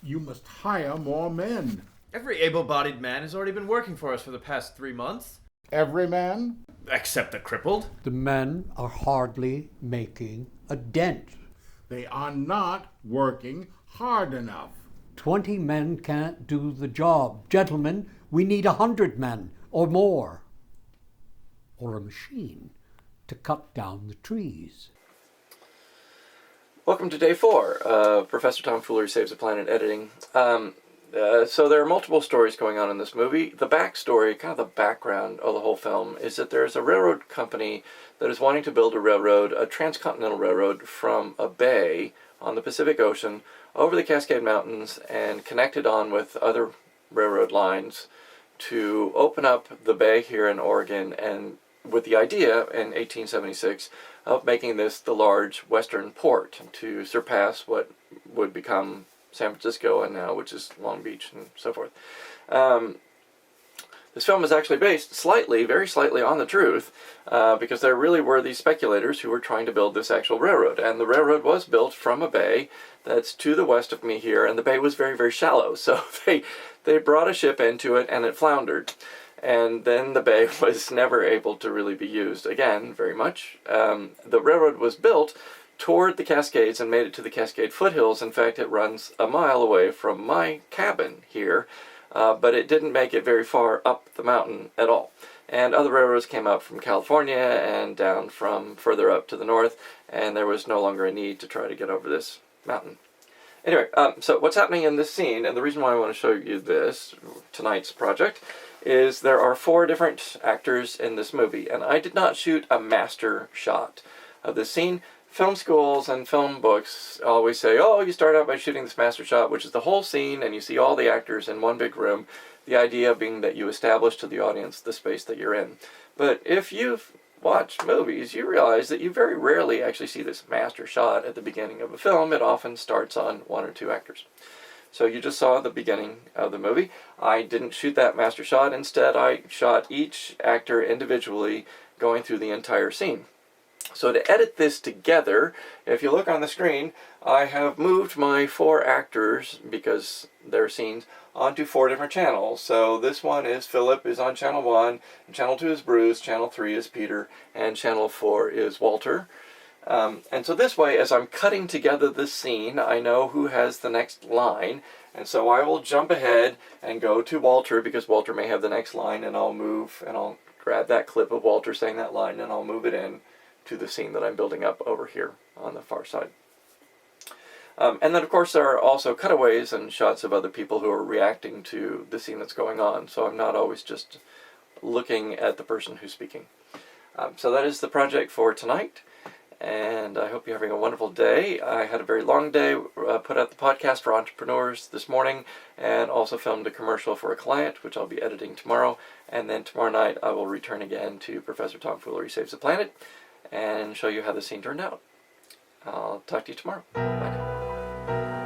You must hire more men. Every able-bodied man has already been working for us for the past 3 months. Every man? Except the crippled. The men are hardly making a dent. They are not working hard enough. 20 men can't do the job. Gentlemen, we need 100 men or more. Or a machine to cut down the trees. Welcome to day 4 of Professor Tomfoolery Saves the Planet editing. So there are multiple stories going on in this movie. The backstory, kind of the background of the whole film, is that there's a railroad company that is wanting to build a railroad, a transcontinental railroad, from a bay on the Pacific Ocean over the Cascade Mountains and connected on with other railroad lines to open up the bay here in Oregon, and with the idea in 1876 of making this the large western port to surpass what would become San Francisco and now, which is Long Beach and so forth. This film is actually based slightly, very slightly, on the truth, because there really were these speculators who were trying to build this actual railroad, and the railroad was built from a bay that's to the west of me here, and the bay was very, very shallow, so they brought a ship into it and it floundered. And then the bay was never able to really be used again very much. The railroad was built toward the Cascades and made it to the Cascade foothills. In fact, it runs a mile away from my cabin here, but it didn't make it very far up the mountain at all. And other railroads came up from California and down from further up to the north, and there was no longer a need to try to get over this mountain. Anyway, so what's happening in this scene, and the reason why I want to show you this, tonight's project, is there are 4 different actors in this movie, and I did not shoot a master shot of this scene. Film schools and film books always say, oh, you start out by shooting this master shot, which is the whole scene, and you see all the actors in one big room, the idea being that you establish to the audience the space that you're in. But if you've watched movies, you realize that you very rarely actually see this master shot at the beginning of a film. It often starts on 1 or 2 actors. So you just saw the beginning of the movie. I didn't shoot that master shot. Instead, I shot each actor individually going through the entire scene. So to edit this together, if you look on the screen, I have moved my 4 actors, because they're scenes, onto 4 different channels. So this one is Philip, is on channel 1, and channel 2 is Bruce, channel 3 is Peter, and channel 4 is Walter. And so this way, as I'm cutting together this scene, I know who has the next line, and so I will jump ahead and go to Walter, because Walter may have the next line, and I'll move, and I'll grab that clip of Walter saying that line, and I'll move it in to the scene that I'm building up over here on the far side. And then, of course, there are also cutaways and shots of other people who are reacting to the scene that's going on, so I'm not always just looking at the person who's speaking. So that is the project for tonight, and I hope you're having a wonderful day. I had a very long day, put out the podcast for entrepreneurs this morning, and also filmed a commercial for a client, which I'll be editing tomorrow, and then tomorrow night I will return again to Professor Tomfoolery Saves the Planet and show you how the scene turned out. I'll talk to you tomorrow. Bye now.